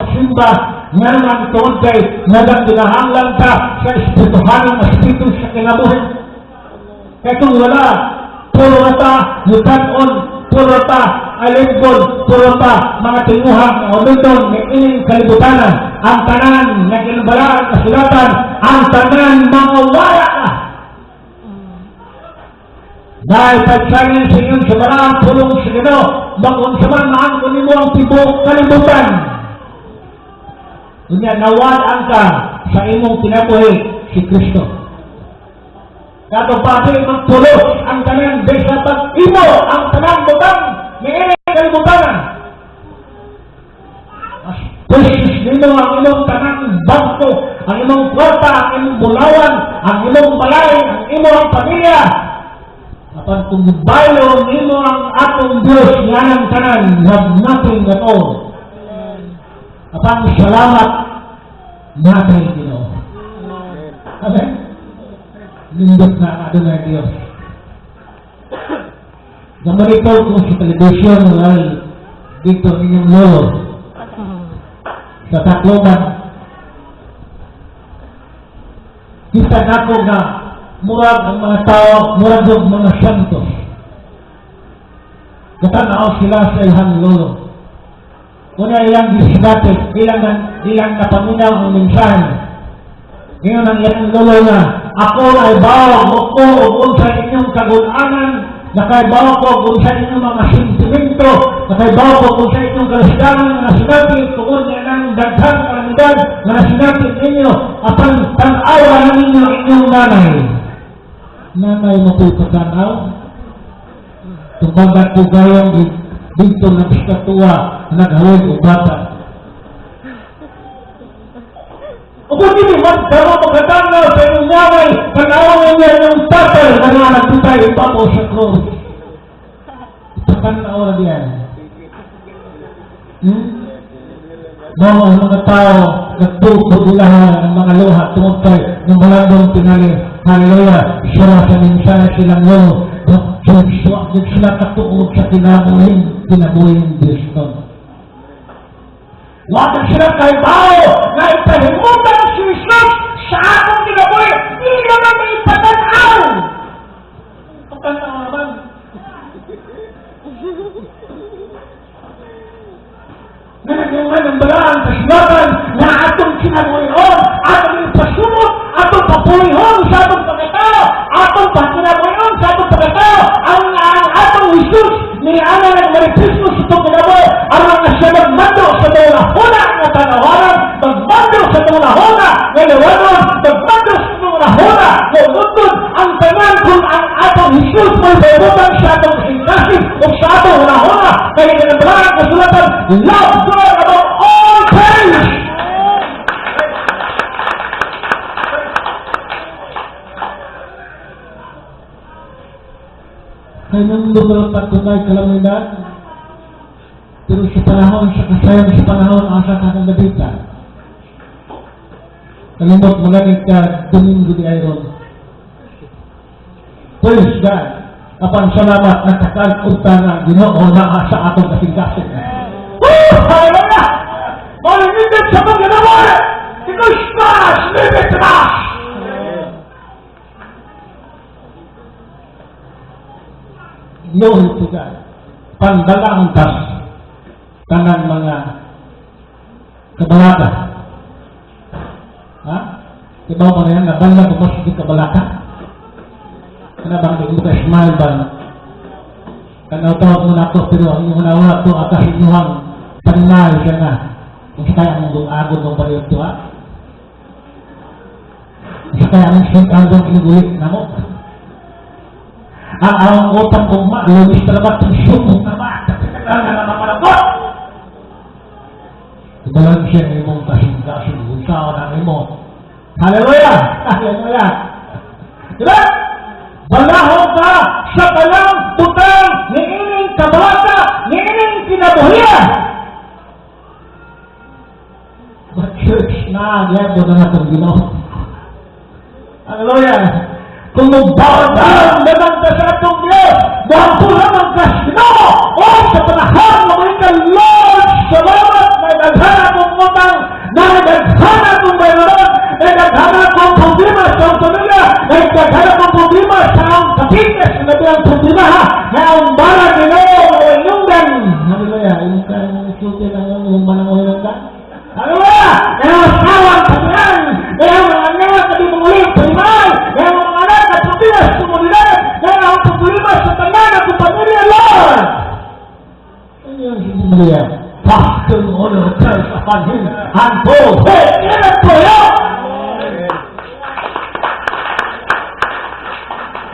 simba nga naman tungod kay nagtinahanglan ka sa espirituhanong espiritu sa kinabuhi. Kaya kung wala, puro ta, yutan-on, puro ta, alimbol, puro ta, mga tinguha, mga umindon, may ining kalibutanan, ang tanan, nag-inbalaan, kasulatan, ang tanan, mga wala ka. Dahil pagsangin sa inyong sabaraan, pulong sa gano, makunsaman maangkon mo ang tibok kalibutan. Kunya, nawaan ka sa imong kinabuhi si Kristo. Kato pati magpulos ang tanan besa pag imo ang tanan butang may kalibutanan. Mas precious nimo ang imong tanan bangko, ang imong kwarta, ang imong bulawan, ang imong balay, ang imong pamilya. Apan kung bayo nimo ang atong Diyos nga ng tanan, have nothing at all. Apan salamat natin Ginoo. Amen. Lindot na Adonai Diyos. Namanitaw ko sa television ay dito inyong lolo sa Tacloban. Kita na ko na murag ang mga tao, murag yung mga santos. Katanaw sila sa ilang lolo. Una ilang disinatik, ilang napaminaw ang mensahe. Ngayon ang ilang lolo na, ako ay bawag ko kung sa inyong kagunanan, nakaibaw ko kung sa inyong mga sentimento, nakaibaw ko kung sa inyong kalasdanan na sinabi, kung yan ang daghang kalamidad na sinabi ninyo, apan tanawa na ninyo inyong nanay. Nanay mo po'y patanaw? Tumbagat po kayong dito ng estatwa naghawid o bata. O kung hindi man, pero magkatanaw sa inyong nanay, tanawan niya yung tatay na nga nagtutay ipapo sa cross. Ipatanaw na diyan. Mga mga tao, nagtukod nila ang mga luha tungkol kay ng malandong tinali. Hallelujah! Sira sa minsan silang lolo. Huwag sila katuod sa kinabuhin Diyos nun. Huwag sila kay bao na ipahimutan si Jesus sa akong kinabuhin. Hindi naman may ipatanaw. Pagkanaw naman. Nangyungan ng balaan, kasulatan na atong kinabuhin, atong ipasunod, atong papulihin sa atong pagkatao, atong pakinabuhin sa atong pagkatao, ang atong Jesus ni Ana nagmariprismo sa itong kinabuhin, ang siya magmando sa tulahuna na tanawaran, magmando sa tulahuna na liwanon, magmando sa tulahuna na lutod, ang tanan kung ang atong Jesus may bayutan sa atong singkasi o sa atong hulahuna, kaya kinabalaan kasulatan, love God above all things. Kaya nang lumalong patunay kalamidad, pero sa panahon, sa kasayang sa panahon, asa ka ng nabita. Kalimot mo lang ka, Domingo de Ayron. Praise God. Apan salamat na kakal-unta na Ginoo na sa atong kasing-kasing. Hallelujah! Malimigit sa mga ginawa! Because Christ liveth in us! Glory to God. Pandalang tas tanang mga kabalata. Ha? Diba mo na yan, nabala ko mas di kabalata? Kanabang di mo ka-smile ba? Kanaw-tawag mo na ako, pero ang inyong nawa ito, atas inyong panay siya na. Kung sa kaya mong agod ng pariyon ito, ha? Kung sa kaya mong singkandong inugulit na mo. Ang awang utang kong lumis talabat ng sumong naman. Kakakala na namalabot. Ibalang siya ng imong kasing-kasing usawa ng imong. Hallelujah! Hallelujah! Diba? Balahong ka sa balang butang ni ining kabalata, ni ining kinabuhian. But church na, yan doon na itong Ginoo. Hallelujah! Kung magbawalan naman ka sa itong Diyos, mahampulan ang kasino o sa panahon na may ka, Lord, salamat, may naghanap ang mga ang problema ha, na ang balang Ginoo o inungdan. Hallelujah, yung kanyang isuti lang yung balang o inungdan. Hallelujah, na ang asawang katiyan, na ang mga anak na di mangulit, palimay, na ang mga anak na problema sa komunidad, na ang problema sa tanan at pamilya, Lord. Ano yung Hallelujah? Pastor honor Christ upon him and both head in a prayer.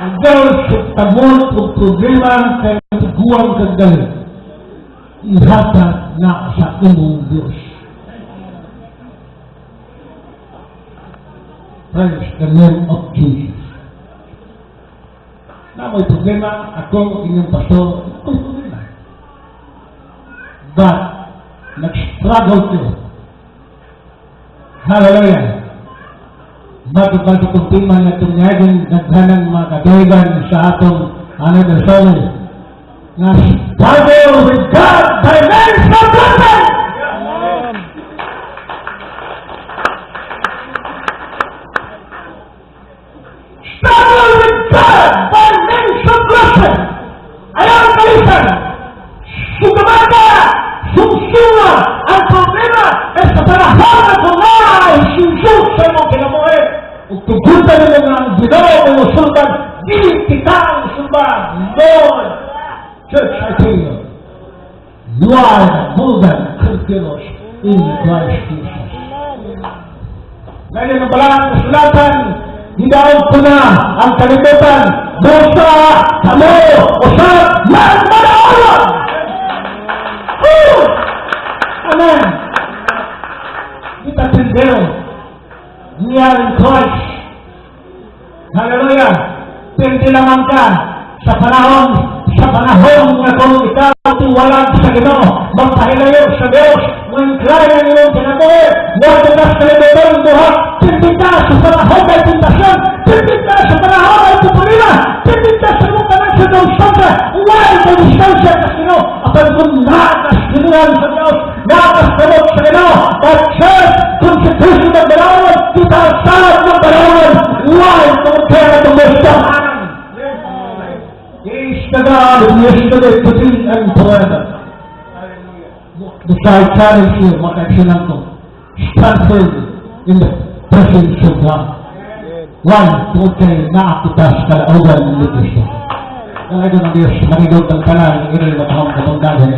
Ang Diyos sa tamon o problema kay guwang kagdali, ihatag na sa imong Diyos. Praise the name of Jesus. Na may problema, ako, inyong pastor, may problema. But, nag-struggle ko. Hallelujah. Bago-bago kong tingnan na tunyagin naghanang mga katigan sa atong anniversary na struggle with God by means of blessing. Struggle with God by means of blessing. Ayaw kalisan. Sugabata. Sungsunga ang problema ay sa panahon na kumay susuk sa mga kinamuhi. Kung tugunta nila nga ang Ginoo o usultan, di kita ang usultan. Lord, Church, I tell you, you are more than conquerors in Christ Jesus. Ngayon ang balang kasulatan, hidaon ko na ang kalimutan, dosa, kamo, usap, magmanawalan! Amen. Kita tindero. We are in Christ. Hallelujah. Pindi lamang ka sa panahon na kung ikaw tiwalag sa Ginoo, magpahilayo sa Diyos, mag-cry ang iyong kinabuhi, huwag ka sa limitong buhat, pindi ka sa panahon na tentasyon, pindi ka sa panahon na pupulina, pindi ka sa mga sa distansya, huwag sa distansya sa Ginoo, apan kung nakasilihan sa Diyos, nakasalot sa Ginoo, at church, constitution ng Balawan, kita salot ng Balawan, huwag kung kaya tumustahan. He is the God of yesterday, today, and forever. The I challenge you, makaisinang ko, stand firm in the presence of God. One, kung kayo naakitas kalaugan ni Kristo. Ang ito ng Diyos, manigod ng kanal, inil na kahong katungdagan.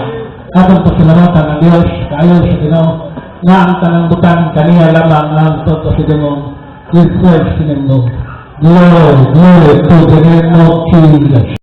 Atong pasalamatan ng Diyos, kayo sa Ginoo, nga ang tanangbutan kaniya lamang ang toto sa Ginoo, with first in the Lord. Glory, glory to the name of Jesus.